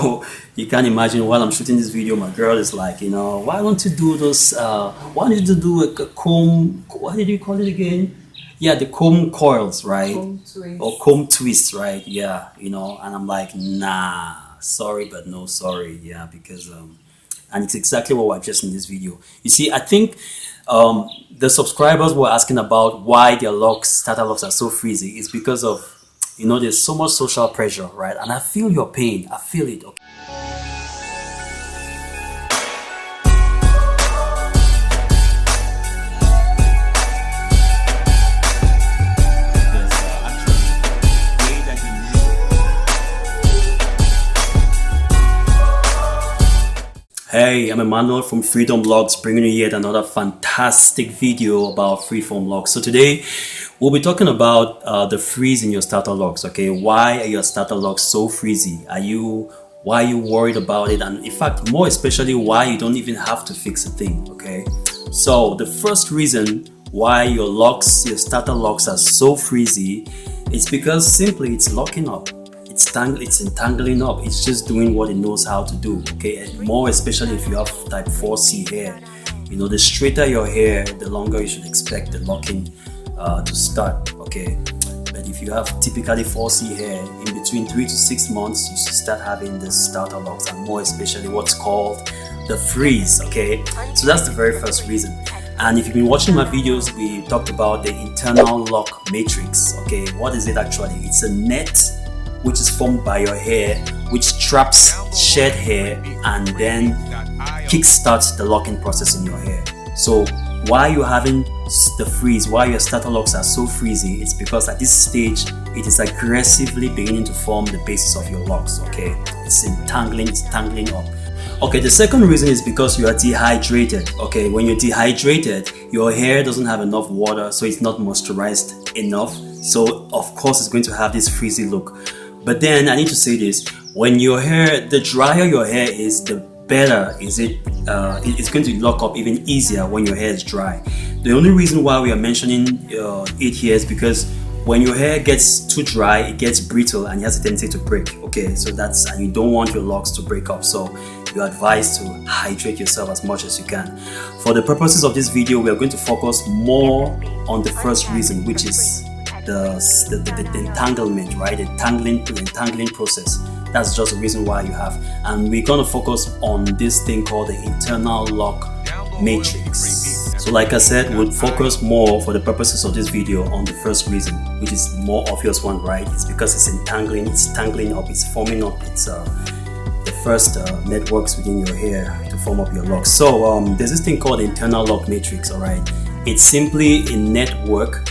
So you can imagine while I'm shooting this video, my girl is like, you know, why don't you do those, why don't you do a comb, what did you call it again? Yeah, the comb coils, right? Comb twist. Or comb twist, right? Yeah, you know, and I'm like, nah, sorry, but no sorry. Yeah, because, and it's exactly what we're just in this video. You see, I think the subscribers were asking about why their locks, starter locks are so frizzy. It's because of, you know, there's so much social pressure, right? And I feel your pain. I feel it. Okay? Hey, I'm Emmanuel from Locs, bringing you yet another fantastic video about freeform locks. So today we'll be talking about the freeze in your starter locks. Okay, why are your starter locks so frizzy? Why are you worried about it? And in fact, more especially, why you don't even have to fix a thing. Okay, so the first reason why your locks, your starter locks are so frizzy, is because simply it's locking up. It's entangling up. It's just doing what it knows how to do. Okay, and more especially if you have type 4C hair. You know, the straighter your hair, the longer you should expect the locking to start. Okay, but if you have typically 4C hair, in between 3 to 6 months you should start having the starter locks, and more especially what's called the freeze. Okay, so that's the very first reason. And if you've been watching my videos, we talked about the internal lock matrix. Okay, what is it actually? It's a net which is formed by your hair, which traps shed hair and then kickstarts the locking process in your hair. So why you're having the freeze, why your starter locks are so frizzy, it's because at this stage it is aggressively beginning to form the basis of your locks. Okay, it's tangling up. Okay, the second reason is because you are dehydrated. Okay, when you're dehydrated, your hair doesn't have enough water, so it's not moisturized enough. So of course it's going to have this frizzy look. But then I need to say this: when your hair, the drier your hair is, the better is it. It's going to lock up even easier when your hair is dry. The only reason why we are mentioning it here is because when your hair gets too dry, it gets brittle and it has a tendency to break. Okay, so and you don't want your locks to break up. So you're advised to hydrate yourself as much as you can. For the purposes of this video, we are going to focus more on the first reason, which is the entanglement, right? The entangling process. That's just the reason why you have. And we're going to focus on this thing called the internal lock matrix. So like I said, we'll focus more for the purposes of this video on the first reason, which is the more obvious one, right? It's because it's entangling, it's tangling up, it's forming up, it's the first networks within your hair to form up your locks. So there's this thing called the internal lock matrix, all right? It's simply a network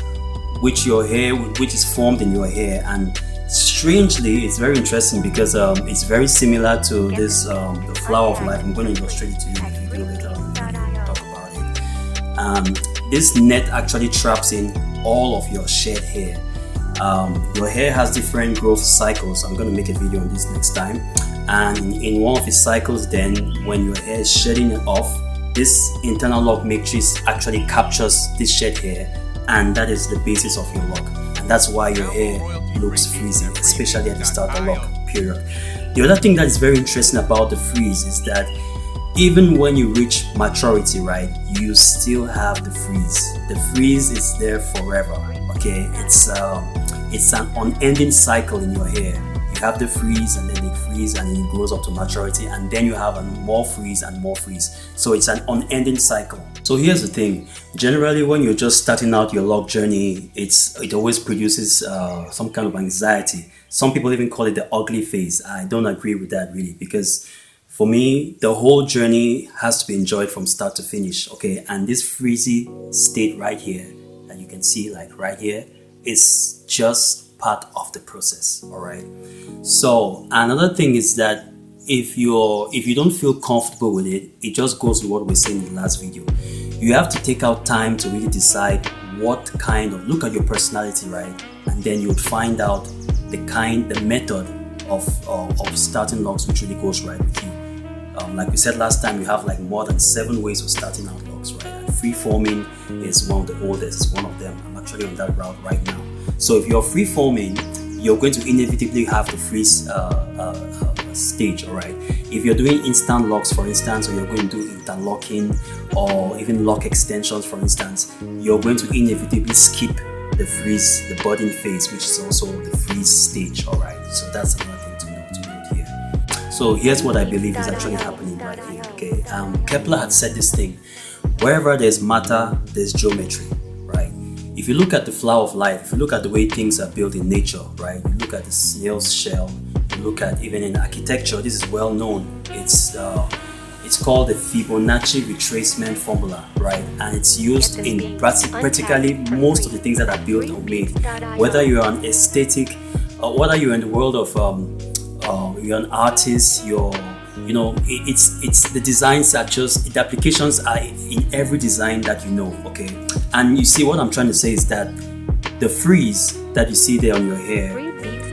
which is formed in your hair, and strangely it's very interesting because it's very similar to this the flower of life. I'm going to illustrate it to you in the video later on when we talk about it. This net actually traps in all of your shed hair. Your hair has different growth cycles. I'm going to make a video on this next time, and in one of its cycles, then when your hair is shedding it off, this internal lock matrix actually captures this shed hair, and that is the basis of your lock, and that's why your hair looks frizzy, especially at the starter lock period. The other thing that is very interesting about the freeze is that even when you reach maturity, right, you still have the freeze. The freeze is there forever. Okay, it's an unending cycle in your hair. You have the freeze, and then it freezes, and then it grows up to maturity, and then you have more freeze and more freeze. So it's an unending cycle. So here's the thing: generally, when you're just starting out your lock journey, it always produces some kind of anxiety. Some people even call it the ugly phase. I don't agree with that really, because for me, the whole journey has to be enjoyed from start to finish. Okay, and this frizzy state right here that you can see, like right here, is just part of the process. All right. So another thing is that if you don't feel comfortable with it, it just goes with what we said in the last video. You have to take out time to really decide what kind of, look at your personality, right? And then you would find out the method of starting locks which really goes right with you. Like we said last time, you have like more than 7 ways of starting out locks, right? And free-forming is one of the oldest, it's one of them. I'm actually on that route right now. So if you're free-forming, you're going to inevitably have the freeze stage. All right, if you're doing instant locks, for instance, or you're going to do interlocking or even lock extensions, for instance, you're going to inevitably skip the freeze, the budding phase, which is also the freeze stage. All right, so that's another thing to note here. So here's what I believe is actually happening right here. Okay, Kepler had said this thing: wherever there's matter, there's geometry. Right? If you look at the flower of life, if you look at the way things are built in nature, right? You look at the snail's shell. You look at even in architecture. This is well known. It's called the Fibonacci retracement formula, right? And it's used in practically most of the things that are built or made. Whether you're an aesthetic, or whether you're in the world of you're an artist, it's the designs are just, the applications are in every design that you know. Okay, and you see what I'm trying to say is that the freeze that you see there on your hair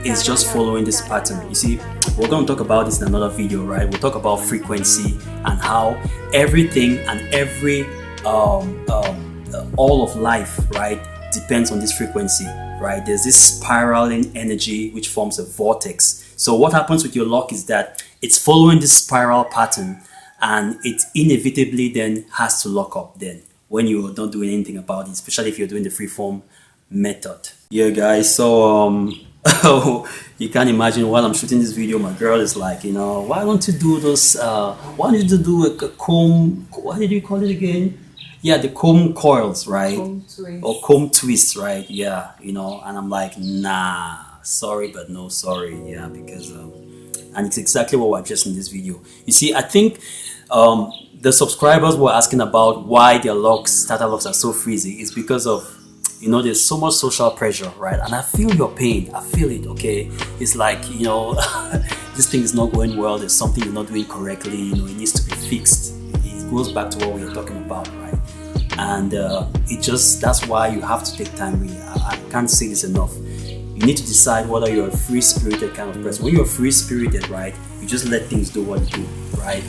is just following this pattern. You see, we're going to talk about this in another video, right? We'll talk about frequency and how everything and every all of life, right, depends on this frequency, right? There's this spiraling energy which forms a vortex. So what happens with your lock is that it's following this spiral pattern, and it inevitably then has to lock up then when you're not doing anything about it, especially if you're doing the freeform method. Yeah, guys, so you can't imagine while I'm shooting this video, my girl is like, why don't you do this, why don't you do a comb, what did you call it again? Yeah, the comb coils, right? Comb twist. Or comb twist, right? Yeah, and I'm like, nah, sorry, but no sorry. Yeah, because and it's exactly what we're just in this video. You see, I think the subscribers were asking about why their locks, starter locks, are so frizzy. It's because of, there's so much social pressure, right? And I feel your pain. I feel it, okay? It's like, this thing is not going well. There's something you're not doing correctly. It needs to be fixed. It goes back to what we were talking about, right? And that's why you have to take time. Really, I can't say this enough. You need to decide whether you're a free-spirited kind of person. When you're free-spirited, right, you just let things do what they do, right?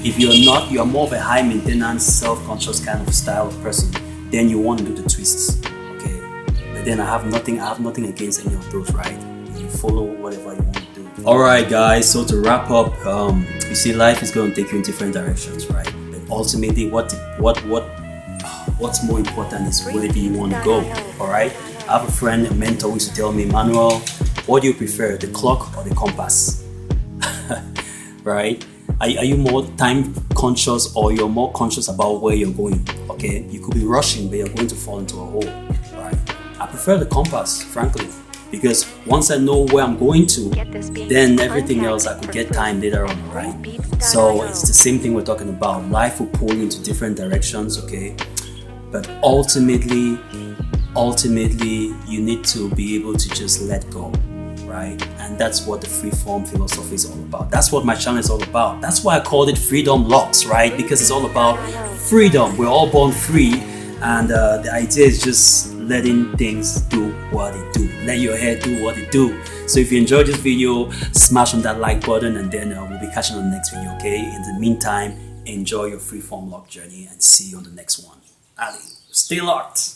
If you're not, you're more of a high-maintenance, self-conscious kind of style of person, then you want to do the twists, okay? But then I have nothing against any of those, right? You follow whatever you want to do. All right, guys. So to wrap up, you see, life is going to take you in different directions, right? But ultimately, what's more important is where do you want to go? All right. I have a friend, a mentor, who used to tell me, Emmanuel, what do you prefer, the clock or the compass? Right? Are you more time conscious, or you're more conscious about where you're going? Okay, you could be rushing, but you're going to fall into a hole. Right? I prefer the compass, frankly, because once I know where I'm going to, then everything else I could get time later on. Right? So it's the same thing we're talking about. Life will pull you into different directions. Okay, but ultimately you need to be able to just let go, right? And that's what the freeform philosophy is all about. That's what my channel is all about. That's why I called it Freedom Locs, right? Because it's all about freedom. We're all born free, and the idea is just letting things do what they do. Let your hair do what it do. So if you enjoyed this video, smash on that like button, and then we'll be catching on the next video, okay? In the meantime, enjoy your freeform lock journey, and see you on the next one. Ali, stay locked.